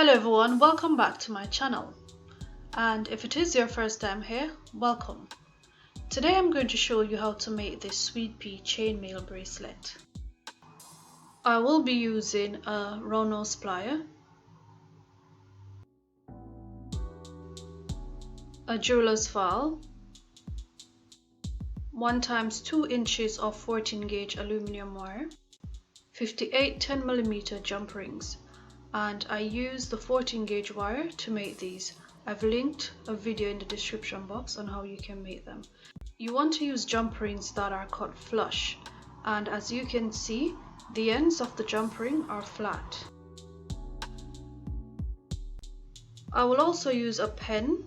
Hello everyone, welcome back to my channel, and if it is your first time here, welcome. Today I'm going to show you how to make this sweet pea chainmail bracelet. I will be using a round nose plier, a jeweler's file, 1 times 2 inches of 14 gauge aluminium wire, 58 10mm jump rings, and I use the 14 gauge wire to make these. I've linked a video in the description box on how you can make them. You want to use jump rings that are cut flush, and as you can see, the ends of the jump ring are flat. I will also use a pen,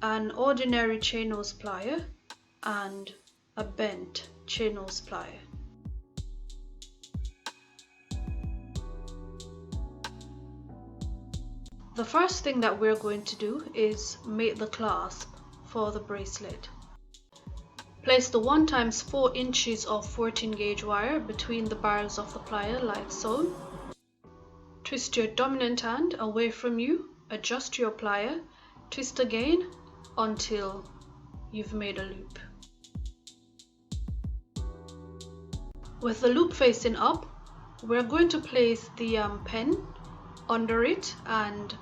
an ordinary chain nose plier, and a bent chain nose plier. The first thing that we're going to do is make the clasp for the bracelet. Place the 1 times 4 inches of 14 gauge wire between the barrels of the plier like so. Twist your dominant hand away from you, adjust your plier, twist again until you've made a loop. With the loop facing up, we're going to place the pen under it and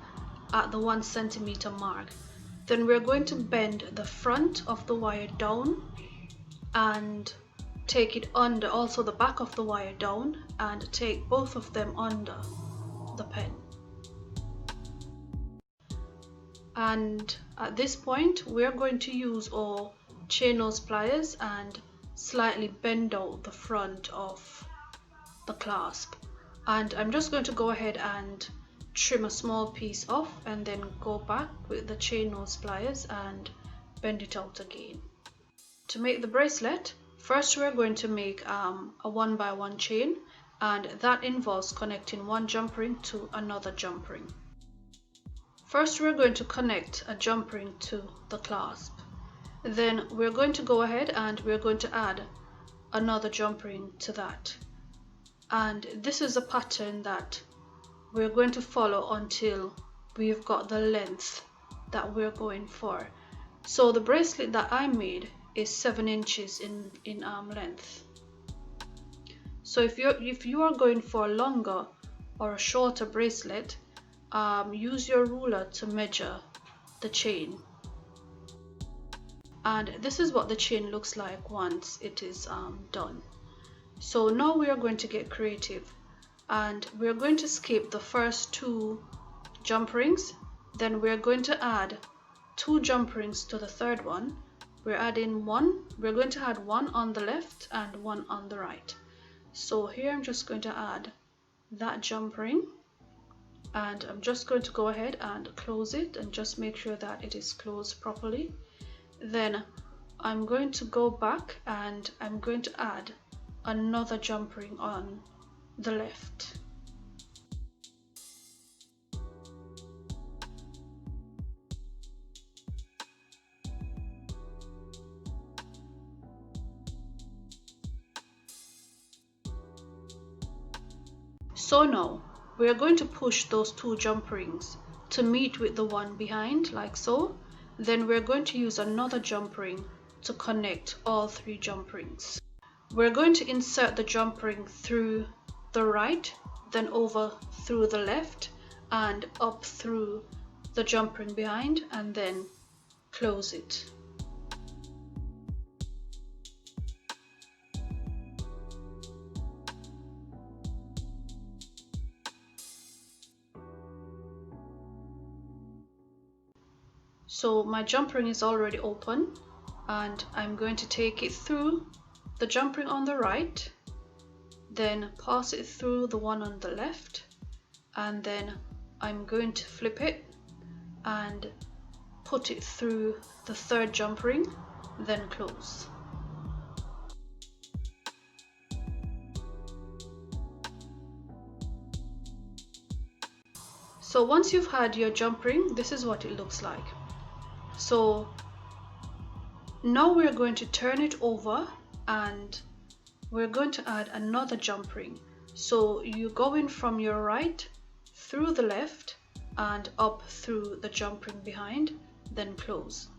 at the 1 centimeter mark. Then we're going to bend the front of the wire down and take it under, also the back of the wire down, and take both of them under the pen. And at this point we're going to use our chain nose pliers and slightly bend out the front of the clasp. And I'm just going to go ahead and trim a small piece off and then go back with the chain nose pliers and bend it out again. To make the bracelet, first we're going to make a 1x1 chain, and that involves connecting one jump ring to another jump ring. First we're going to connect a jump ring to the clasp. Then we're going to go ahead and we're going to add another jump ring to that. And this is a pattern that we're going to follow until we've got the length that we're going for. So the bracelet that I made is 7 inches in arm length. So if you are going for a longer or a shorter bracelet, use your ruler to measure the chain. And this is what the chain looks like once it is done. So now we are going to get creative, and we're going to skip the first 2 jump rings. Then we're going to add 2 jump rings to the third one. We're going to add 1 on the left and 1 on the right. So here I'm just going to add that jump ring, and I'm just going to go ahead and close it and just make sure that it is closed properly. Then I'm going to go back and I'm going to add another jump ring on the left. So now we are going to push those 2 jump rings to meet with the one behind like so. Then we're going to use another jump ring to connect all 3 jump rings. We're going to insert the jump ring through the right, then over through the left and up through the jump ring behind, and then close it. So my jump ring is already open, and I'm going to take it through the jump ring on the right, then pass it through the one on the left, and then I'm going to flip it and put it through the third jump ring, then close. So once you've had your jump ring, this is what it looks like. So now we're going to turn it over and we're going to add another jump ring. So you go in from your right through the left and up through the jump ring behind, then close.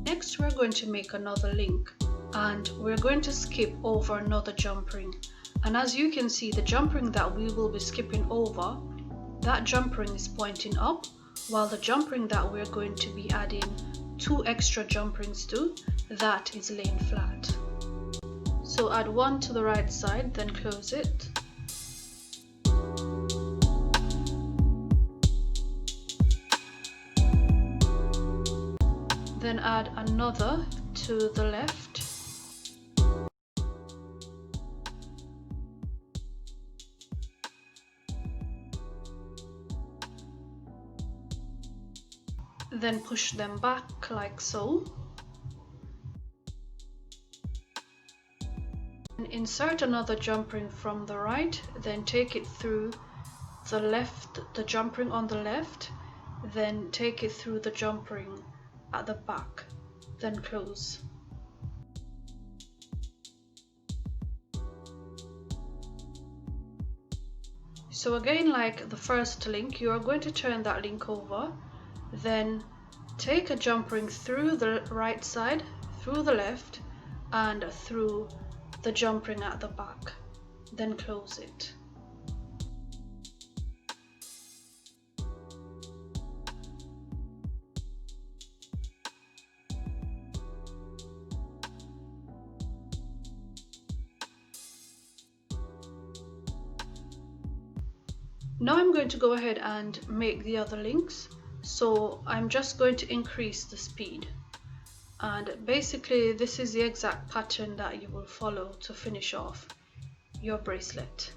Next, we're going to make another link, and we're going to skip over another jump ring. And as you can see, the jump ring that we will be skipping over, that jump ring is pointing up, while the jump ring that we're going to be adding 2 extra jump rings to, that is laying flat. So add one to the right side, then close it. Then add another to the left. Then push them back like so. And insert another jump ring from the right, then take it through the left, the jump ring on the left, then take it through the jump ring at the back, then close. So again, like the first link, you are going to turn that link over, then take a jump ring through the right side, through the left, and through the jump ring at the back, then close it. Now I'm going to go ahead and make the other links. So I'm just going to increase the speed. And basically this is the exact pattern that you will follow to finish off your bracelet.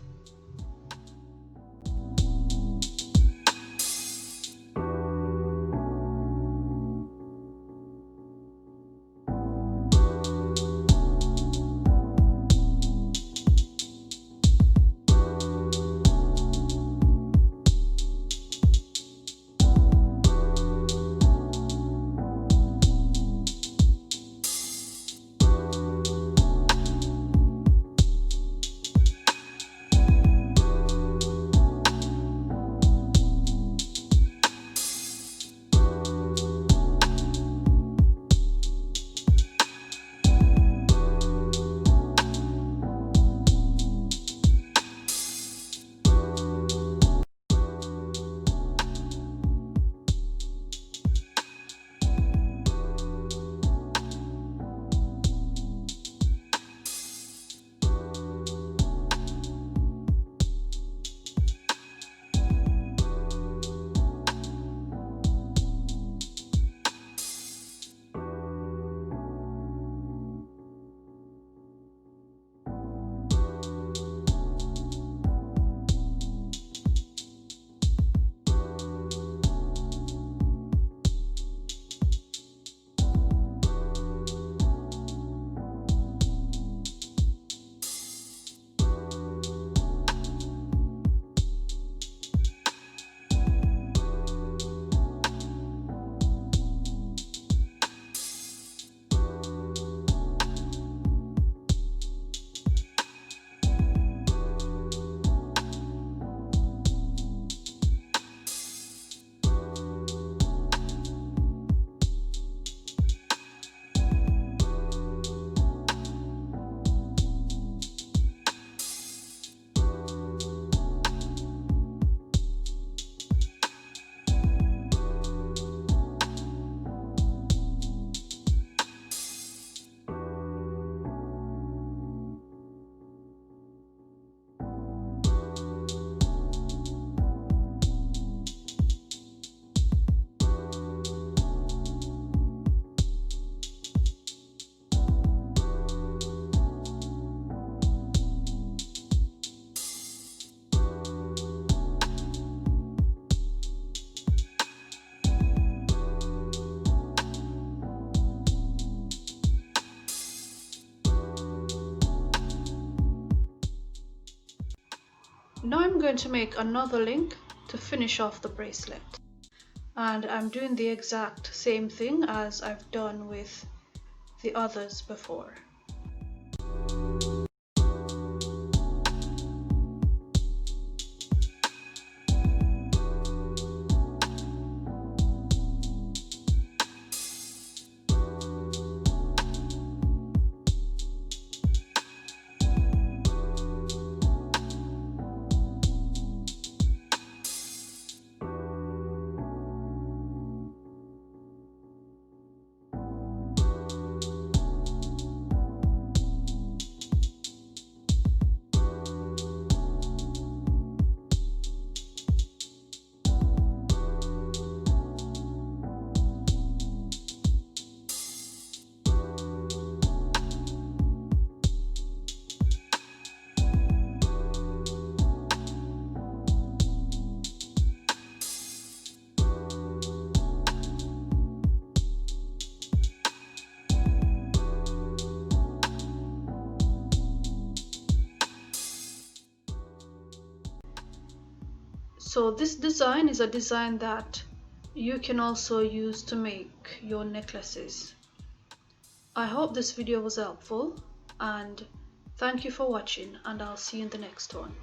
Now I'm going to make another link to finish off the bracelet, and I'm doing the exact same thing as I've done with the others before. So this design is a design that you can also use to make your necklaces. I hope this video was helpful, and thank you for watching, and I'll see you in the next one.